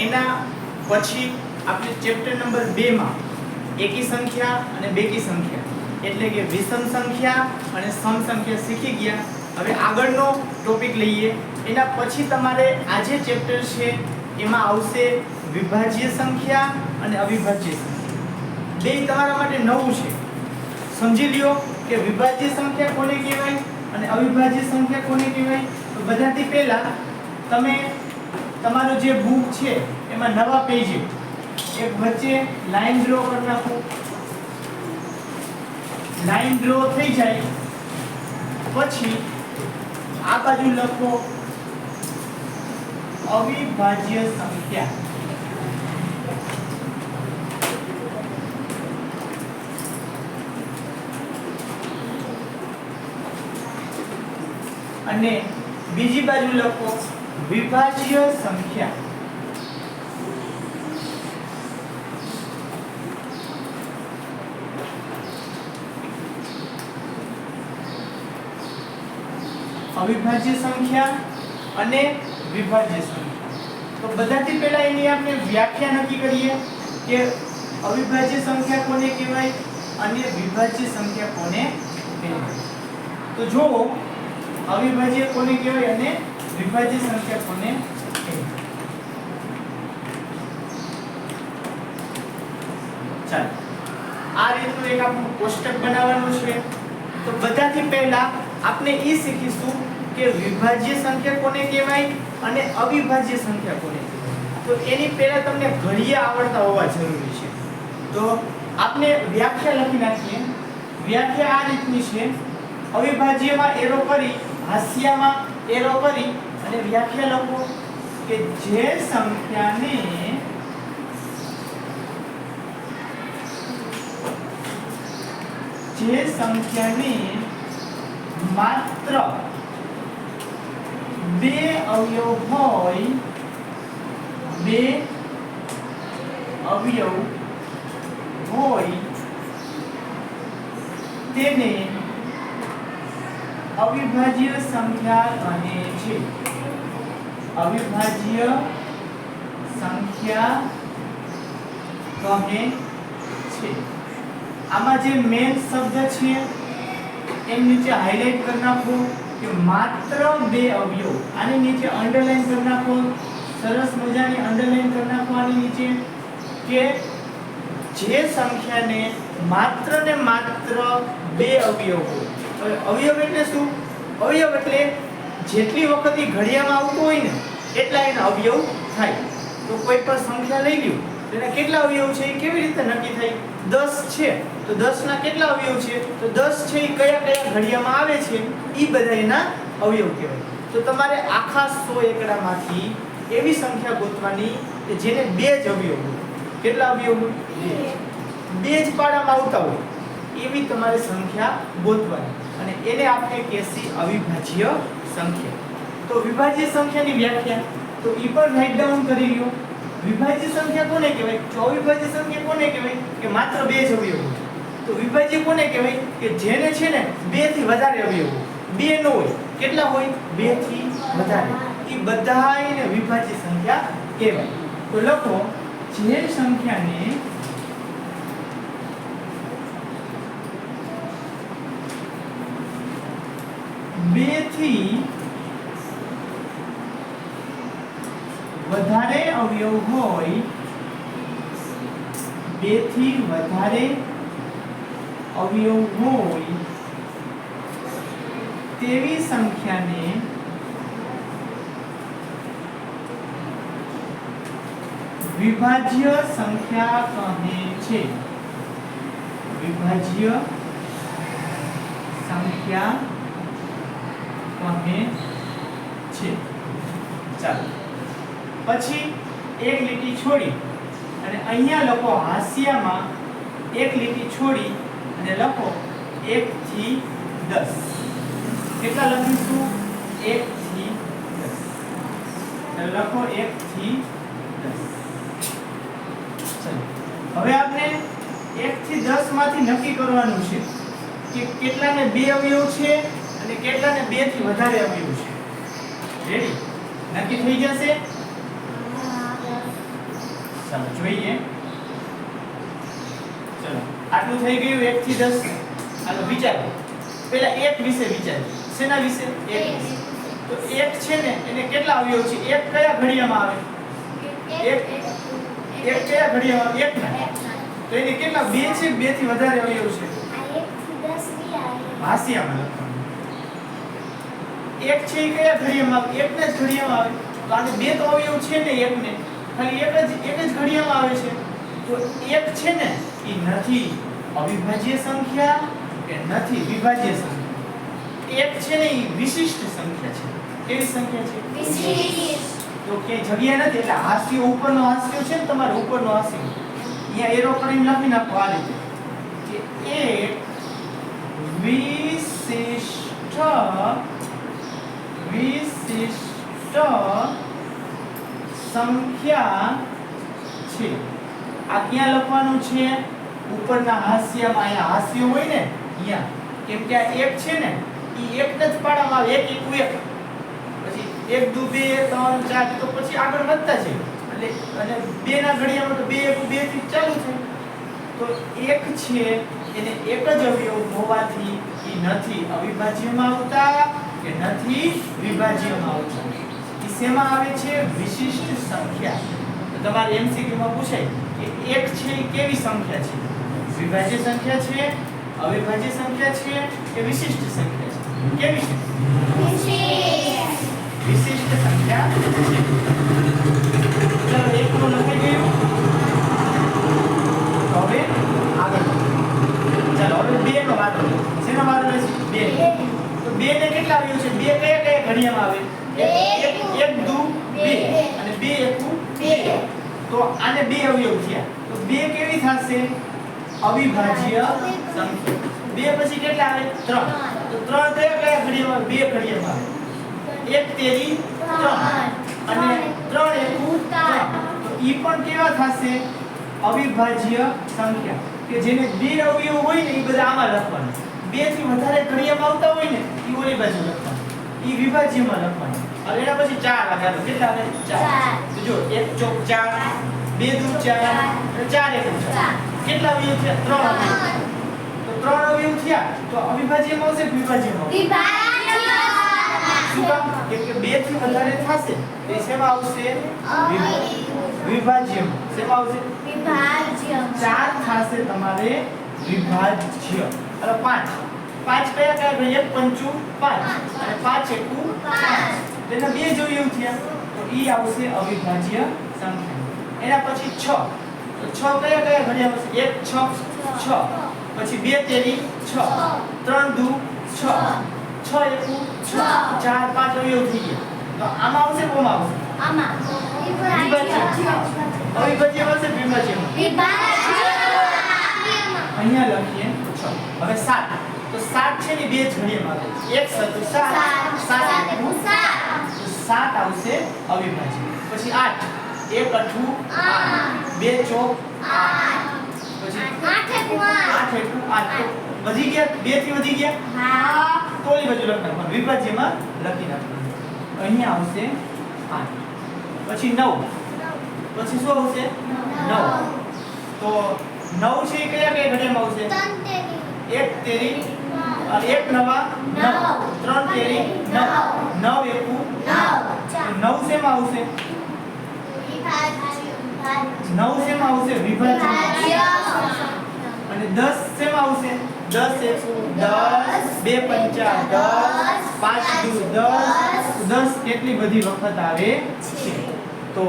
એના પછી આપણે ચેપ્ટર નંબર 2 માં એકી સંખ્યા અને બેકી સંખ્યા એટલે કે વિષમ સંખ્યા અને સમ સંખ્યા શીખી ગયા. હવે આગળનો ટોપિક લઈએ. એના પછી તમારે આ જે ચેપ્ટર છે એમાં આવશે વિભાજ્ય સંખ્યા અને અવિભાજ્ય સંખ્યા. બે તમારા માટે નવું છે. સમજી લ્યો કે વિભાજ્ય સંખ્યા કોને કહેવાય અને અવિભાજ્ય સંખ્યા કોને કહેવાય. તો બધાથી પહેલા તમે તમારો જે બુક છે એમાં નવા પેજે એક વચ્ચે લાઈન ડ્રો કરી નાખો. લાઈન ડ્રો થઈ જાય પછી આ બાજુ લખો અવિભાજ્ય સંખ્યા. અને બીજી બાજુ લખો વિભાજ્ય સંખ્યા. અવિભાજ્ય સંખ્યા અને વિભાજ્ય સંખ્યા. તો બધાથી પહેલા એની આપણે વ્યાખ્યા નક્કી કરીએ કે અવિભાજ્ય સંખ્યા કોને કહેવાય અને વિભાજ્ય સંખ્યા કોને કહેવાય. તો જોવો અવિભાજ્ય કોને કહેવાય અને વિભાજ્ય સંખ્યા કોને કહેવાય. ચાલો આ રીતનું એક આપણું કોષ્ટક બનાવવાનું છે. તો બધાથી પહેલા આપણે એ શીખીશું કે વિભાજ્ય સંખ્યા કોને કહેવાય અને અવિભાજ્ય સંખ્યા કોને કહેવાય. તો એની પહેલા તમને ઘડિયા આવડતા હોવા જરૂરી છે. તો આપણે વ્યાખ્યા લખી નાખીએ. વ્યાખ્યા આ રીતની છે. અવિભાજ્યમાં એરો કરી, હાસ્યમાં એરો કરી અને વ્યાખ્યા લખો કે જે સંખ્યાને માત્ર બે અવયવ હોય, તેને અવિભાજ્ય સંખ્યા કહે છે. અવિભાજ્ય સંખ્યા કહે છે. આમાં જે મેન શબ્દ છે એમ નીચે હાઇલાઇટ કરી નાખો કે માત્ર બે અવયવ. આની નીચે અંડરલાઈન કરી નાખો. સરસ મજાની અંડરલાઈન કરી નાખો આની નીચે કે જે સંખ્યાને માત્ર ને માત્ર બે અવયવ હોય. હવે અવયવ એટલે શું? અવયવ એટલે જેટલી વખત એ ઘડિયામાં આવતું હોય ને એટલા એના અવયવ થાય. તો કોઈ પણ સંખ્યા લઈ લ્યો એના કેટલા અવયવ છે એ કેવી રીતે નક્કી થાય? 10 છે તો 10 ના કેટલા અવયવ છે? તો 10 છે એ કયા કયા ઘડિયામાં આવે છે એ બધા એના અવયવ કહેવાય. તો તમારે આખા 100 એકડામાંથી એવી સંખ્યા ગોતવાની કે જેને બે જ અવયવ હોય. કેટલા અવયવ હોય? બે જ પાડામાં આવતા હોય એવી તમારે સંખ્યા ગોતવાની અને એને આપણે કહેશી અવિભાજ્ય સંખ્યા. તો વિભાજ્ય સંખ્યાની વ્યાખ્યા તો એ પણ રાઈટ ડાઉન કરી લ્યો. વિભાજ્ય સંખ્યા કોને કહેવાય? તો અવિભાજ્ય સંખ્યા કોને કહેવાય કે માત્ર બે જ અવયવ હોય. તો વિભાજ્ય કોને કહેવાય કે જેને છે ને બે થી વધારે અવયવ હોય. બે ન હોય, કેટલા હોય? બે થી વધારે. એ બધાને વિભાજ્ય સંખ્યા કહેવાય. તો લખો જે સંખ્યાને બે થી વધારે અવયવ હોય, બે થી વધારે અવયવ હોય તેવી સંખ્યાને વિભાજ્ય સંખ્યા કહે છે. વિભાજ્ય સંખ્યા કહે છે. ચાલો પછી એક લીટી છોડી અને અહીંયા લખો હાસ્યમાં એક લીટી છોડી અને લખો 1 થી 10. કેટલા લખીશું? 1 થી 10. લખો 1 થી 10. ચલો હવે આપણે 1 થી 10 માંથી નક્કી કરવાનું છે કે કેટલાને બે અવયવ છે અને કેટલાને બે થી વધારે અવયવ છે. રેડી? નક્કી થઈ જશે. ચાલો જોઈએ. ચલો આટલું થઈ ગયું 1 થી 10. હાલો વિચારો. પહેલા 1 વિશે વિચારો. શેના વિશે? 1 વિશે. તો 1 છે ને એને કેટલા અવયવ છે? 1 કયા ઘડિયામાં આવે? 1 કયા ઘડિયામાં? 1 ના. તો એને કેટલા? 2 છે. 2 થી વધારે અવયવ છે. ભાષિયામાં લખવાનું. 1 છે એ કયા ઘડિયામાં આવે? 1 ના જ ઘડિયામાં આવે. તો આને 2 તો અવયવ છે ને 1 ને. ખાલી એક જ ઘડિયામાં આવે છે. તો 1 છે ને એ નથી અવિભાજ્ય સંખ્યા કે નથી વિભાજ્ય સંખ્યા. 1 છે ને એ વિશિષ્ટ સંખ્યા છે. કેવી સંખ્યા છે? વિશિષ્ટ. તો ક્યાંય જગ્યા નથી એટલે હાસ્ય ઉપરનો હાસ્ય છે ને તમારે ઉપરનો હાસ્ય અહીંયા એરો કરીને લખી નાખો આ રીતે કે 1 વિશિષ્ટ સંખ્યા છે. આ ક્યાં લખવાનું છે? ઉપરના હાસ્યમાં. અહીંયા હાસ્ય હોય ને અહીંયા. કેમ કે આ 1 છે ને ઈ 1 જ પાડવામાં આવે. 1 1 પછી 1 2 2 3 4 તો પછી આગળ વધતા છે. એટલે અને 2 ના ઘડિયામાં તો 2 1 2 થી ચાલુ છે. તો 1 છે એને એક જ અવયવ હોવાથી ઈ નથી અવિભાજ્યમાં આવતા કે નથી વિભાજ્યમાં આવતા. ઈ શેમાં આવે છે? વિશિષ્ટ સંખ્યા. તો તમારે MCQ માં પૂછાય કે 1 છે એ કેવી સંખ્યા છે? વિભાજ્ય સંખ્યા છે, અવિભાજ્ય સંખ્યા છે કે વિશિષ્ટ સંખ્યા છે? કેવી છે? વિશિષ્ટ સંખ્યા છે. ચલો 1 નું લખાઈ ગયું. તો હવે આગળ ચાલો હવે 2 નો વારો. શેનો વારો છે? 2. તો 2 ને કેટલા આવ્યું છે? 2 કયા કયા ઘડિયામાં આવે? 1 2 2 અને 2 1 2. તો આને 2 અવયવ થયા. તો 2 કેવી થશે? અવિભાજ્ય સંખ્યા. 2 પછી કેટલા આવે? 3. તો 3 કયા કયા ઘડિયામાં? 2 ઘડિયામાં આવે. 1 તેરી 3 અને 3 1 3. તો ઈ પણ કેવા થશે? અવિભાજ્ય સંખ્યા. કે જેને 2 અવયવ હોય ને ઈ બધા આમાં લખવાના. 2 થી વધારે ઘડિયામાં આવતા હોય ને ઈ ઓલી બાજુ લખવાના. ઈ વિભાજ્યમાં લખવાના. હવે એના પછી 4 લગાડો. કેટલા આવે? 4. તો જો 1 ચોક 4 2 દુ 4 અને 4 1 4. કેટલા અવયવ થયા? 3 અવયવ. તો 3 અવયવ થયા તો અવિભાજ્યમાં આવશે કે વિભાજ્યમાં? શું કામ? કેમ કે 2 થી વધારે થશે એ શેમાં આવશે? વિભાજ્યમાં. શેમાં આવશે? વિભાજ્ય. 4 થશે તમારે વિભાજ્ય. અને 5 કયા કયા ભાઈ? 1 5 5 અને 5 1 5. તેના 2 જોયું થયા તો ઈ આવશે અવિભાજ્ય સંખ્યા. એના પછી 6. તો 6 કયા કયા ઘડિયામાં છે? 1 6 6 પછી 2 તેરી 6 3 દુ 6 6 1 6 4 5 અવયવ થઈ ગયા. તો આમાં આવશે કોમાં આવશે? આમાં વિભાજ્ય. અવિભાજ્ય આવશે વિભાજ્યમાં. અહીંયા લખીએ 6. હવે 7. તો 7 છે ને 2 ઘડિયામાં આવે. 1 7 7 7 7 આવશે અવિભાજ્ય. પછી 8 1 8 2 ચોક 8 પછી 8 8 વધી ગયા. 2 થી વધી ગયા. હા તો ઓલી બાજુ લખી નાખવાનું. વિભાજ્યમાં લખી નાખવાનું. અહીંયા આવશે 8. પછી 9. પછી શું આવશે? 9. તો 9 છે કયા કયા ઘડિયામાં આવશે? 1 તેરી 1 નવા 9 3 તેરી 9 9 1 9 શેમાં આવશે? 9 શેમાં આવશે? વિભાજ્ય. અને 10 શેમાં આવશે? 10 1 10 2 5 10 5 2 10 10 કેટલી બધી વખત આવે છે. તો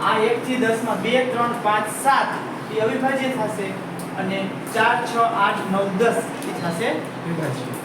આ 1 થી 10 માં 2 3 5 7 એ અવિભાજ્ય થશે અને 4 6 8 9 10 એ થશે વિભાજ્ય.